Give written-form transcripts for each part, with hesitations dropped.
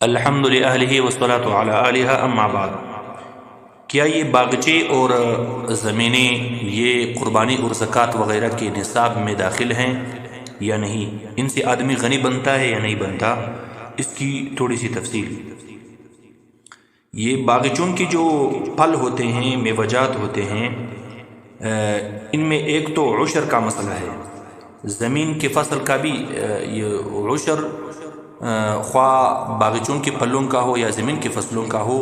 الحمد للہ والصلاۃ علی آلہ اما بعد۔ کیا یہ باغچے اور زمینیں یہ قربانی اور زکوٰۃ وغیرہ کے نصاب میں داخل ہیں یا نہیں؟ ان سے آدمی غنی بنتا ہے یا نہیں بنتا؟ اس کی تھوڑی سی تفصیل۔ یہ باغچوں کی جو پھل ہوتے ہیں، میوجات ہوتے ہیں، ان میں ایک تو عشر کا مسئلہ ہے۔ زمین کے فصل کا بھی یہ عشر، خواہ باغچوں کے پھلوں کا ہو یا زمین کے فصلوں کا ہو،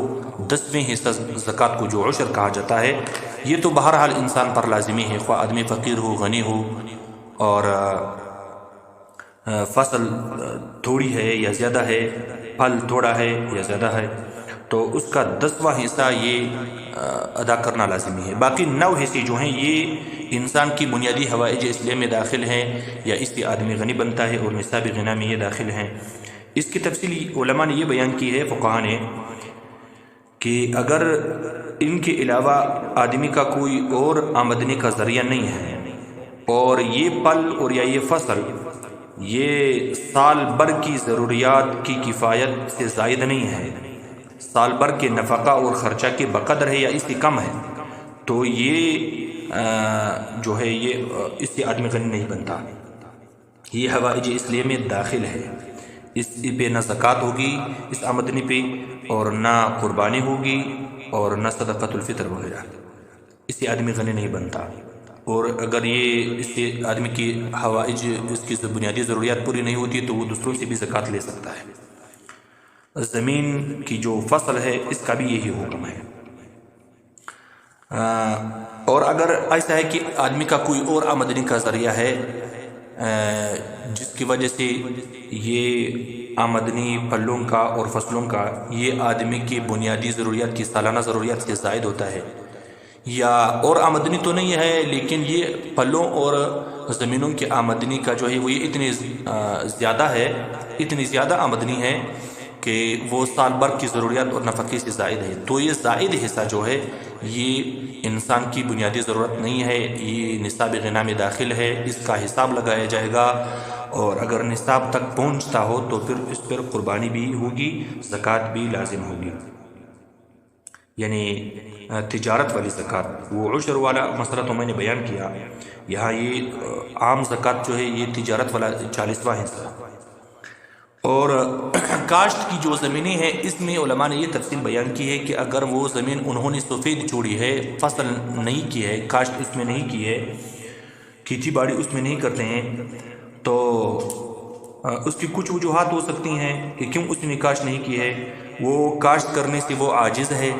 10ویں حصہ زکوٰۃ کو جو عشر کہا جاتا ہے، یہ تو بہرحال انسان پر لازمی ہے، خواہ آدمی فقیر ہو غنی ہو، اور فصل تھوڑی ہے یا زیادہ ہے، پھل تھوڑا ہے یا زیادہ ہے، تو اس کا 10واں حصہ یہ ادا کرنا لازمی ہے۔ باقی 9 حصے جو ہیں یہ انسان کی بنیادی حوائج اسلیہ میں داخل ہیں، یا اس سے آدمی غنی بنتا ہے اور نصاب غنا میں یہ داخل ہیں۔ اس کی تفصیل علماء نے یہ بیان کی ہے، فقہاء نے، کہ اگر ان کے علاوہ آدمی کا کوئی اور آمدنی کا ذریعہ نہیں ہے، اور یہ پھل اور یا یہ فصل یہ سال بھر کی ضروریات کی کفایت سے زائد نہیں ہے، سال بھر کے نفقہ اور خرچہ کے بقدر ہے یا اس سے کم ہے، تو یہ جو ہے یہ اس سے آدمی غنی نہیں بنتا، یہ حوائج اسلیہ میں داخل ہے۔ اس پہ نہ زکوٰۃ ہوگی اس آمدنی پہ، اور نہ قربانی ہوگی، اور نہ صدقۃ الفطر وغیرہ، اس سے آدمی غنی نہیں بنتا۔ اور اگر یہ اس سے آدمی کی حوائج، اس کی بنیادی ضروریات پوری نہیں ہوتی تو وہ دوسروں سے بھی زکوٰۃ لے سکتا ہے۔ زمین کی جو فصل ہے اس کا بھی یہی حکم ہے۔ اور اگر ایسا ہے کہ آدمی کا کوئی اور آمدنی کا ذریعہ ہے جس کی وجہ سے یہ آمدنی پھلوں کا اور فصلوں کا یہ آدمی کی بنیادی ضروریات کی سالانہ ضروریات سے زائد ہوتا ہے، یا اور آمدنی تو نہیں ہے لیکن یہ پھلوں اور زمینوں کی آمدنی کا جو ہے وہ یہ اتنی زیادہ ہے، اتنی زیادہ آمدنی ہے کہ وہ سال بھر کی ضروریات اور نفقے سے زائد ہے، تو یہ زائد حصہ جو ہے یہ انسان کی بنیادی ضرورت نہیں ہے، یہ نصاب غنا میں داخل ہے، اس کا حساب لگایا جائے گا، اور اگر نصاب تک پہنچتا ہو تو پھر اس پر قربانی بھی ہوگی، زکوٰۃ بھی لازم ہوگی، یعنی تجارت والی زکوٰۃ۔ وہ عشر والا مسئلہ تو میں نے بیان کیا، یہاں یہ عام زکوٰۃ جو ہے یہ تجارت والا 40واں حصہ۔ اور کاشت کی جو زمینیں ہیں اس میں علماء نے یہ تفصیل بیان کی ہے کہ اگر وہ زمین انہوں نے سفید چھوڑی ہے، فصل نہیں کی ہے، کاشت اس میں نہیں کی ہے، کھیتی باڑی اس میں نہیں کرتے ہیں، تو اس کی کچھ وجوہات ہو سکتی ہیں کہ کیوں اس نے کاشت نہیں کی ہے۔ وہ کاشت کرنے سے وہ عاجز ہے،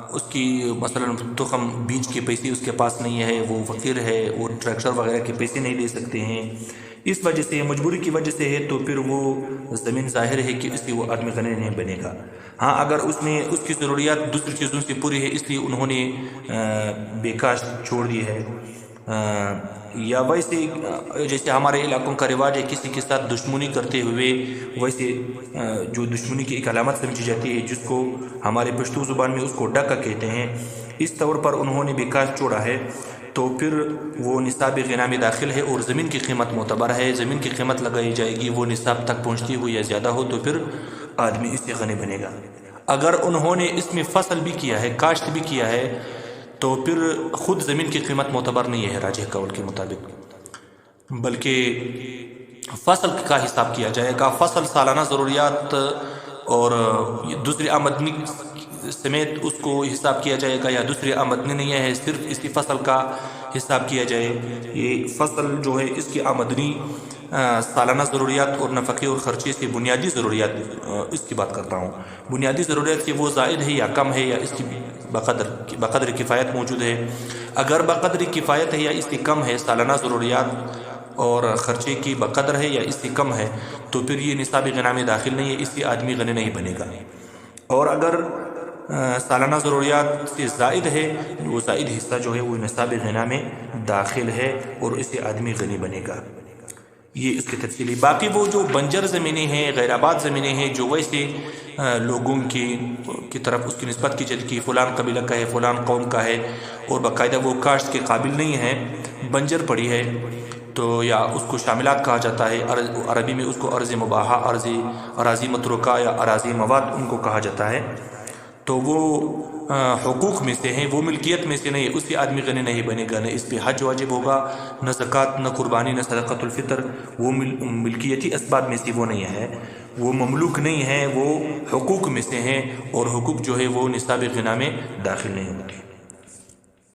اس کی مثلا تخم بیج کے پیسے اس کے پاس نہیں ہے، وہ فقیر ہے، وہ ٹریکٹر وغیرہ کے پیسے نہیں دے سکتے ہیں، اس وجہ سے مجبوری کی وجہ سے ہے، تو پھر وہ زمین ظاہر ہے کہ اس سے وہ آدمی غنی نہیں بنے گا۔ ہاں اگر اس نے اس کی ضروریات دوسری چیزوں سے پوری ہے اس لیے انہوں نے بیکاشت چھوڑ دی ہے، یا ویسے جیسے ہمارے علاقوں کا رواج ہے کسی کے ساتھ دشمنی کرتے ہوئے، ویسے جو دشمنی کی ایک علامت سمجھی جاتی ہے جس کو ہمارے پشتو زبان میں اس کو ڈکا کہتے ہیں، اس طور پر انہوں نے بیکاشت چھوڑا ہے، تو پھر وہ نصاب غنا میں داخل ہے، اور زمین کی قیمت معتبر ہے، زمین کی قیمت لگائی جائے گی، وہ نصاب تک پہنچتی ہو یا زیادہ ہو تو پھر آدمی اس سے غنی بنے گا۔ اگر انہوں نے اس میں فصل بھی کیا ہے، کاشت بھی کیا ہے، تو پھر خود زمین کی قیمت معتبر نہیں ہے راجح قول کے مطابق، بلکہ فصل کا حساب کیا جائے گا۔ فصل سالانہ ضروریات اور دوسری آمدنی سمیت اس کو حساب کیا جائے گا، یا دوسری آمدنی نہیں ہے صرف اس کی فصل کا حساب کیا جائے۔ یہ فصل جو ہے اس کی آمدنی سالانہ ضروریات اور نفقے اور خرچے سے بنیادی ضروریات، اس کی بات کرتا ہوں، بنیادی ضروریات سے وہ زائد ہے یا کم ہے، یا اس کی بقدر کفایت موجود ہے۔ اگر بقدر کفایت ہے یا اس سے کم ہے، سالانہ ضروریات اور خرچے کی بقدر ہے یا اس سے کم ہے، تو پھر یہ نصاب غنا میں داخل نہیں ہے، اس سے آدمی غنی نہیں بنے گا۔ اور اگر سالانہ ضروریات سے زائد ہے، وہ زائد حصہ جو ہے وہ نصاب غنا میں داخل ہے، اور اس سے آدمی غنی بنے گا۔ یہ اس کی تفصیلی۔ باقی وہ جو بنجر زمینیں ہیں، غیر آباد زمینیں ہیں، جو ویسے لوگوں کی طرف اس کی نسبت کی جاتی کہ فلان قبیلہ کا ہے، فلان قوم کا ہے، اور باقاعدہ وہ کاشت کے قابل نہیں ہے، بنجر پڑی ہے، تو یا اس کو شاملات کہا جاتا ہے، عربی میں اس کو ارض مباحہ، اراضی متروکہ یا اراضی مواد ان کو کہا جاتا ہے، تو وہ حقوق میں سے ہیں، وہ ملکیت میں سے نہیں، اس سے آدمی غنی نہیں بنے گا، نہ اس پہ حج واجب ہوگا، نہ زکوٰۃ، نہ قربانی، نہ صدقۃ الفطر، وہ ملکیتی اسباب میں سے وہ نہیں ہے، وہ مملوک نہیں ہیں، وہ حقوق میں سے ہیں، اور حقوق جو ہے وہ نصاب غنا میں داخل نہیں ہوتی۔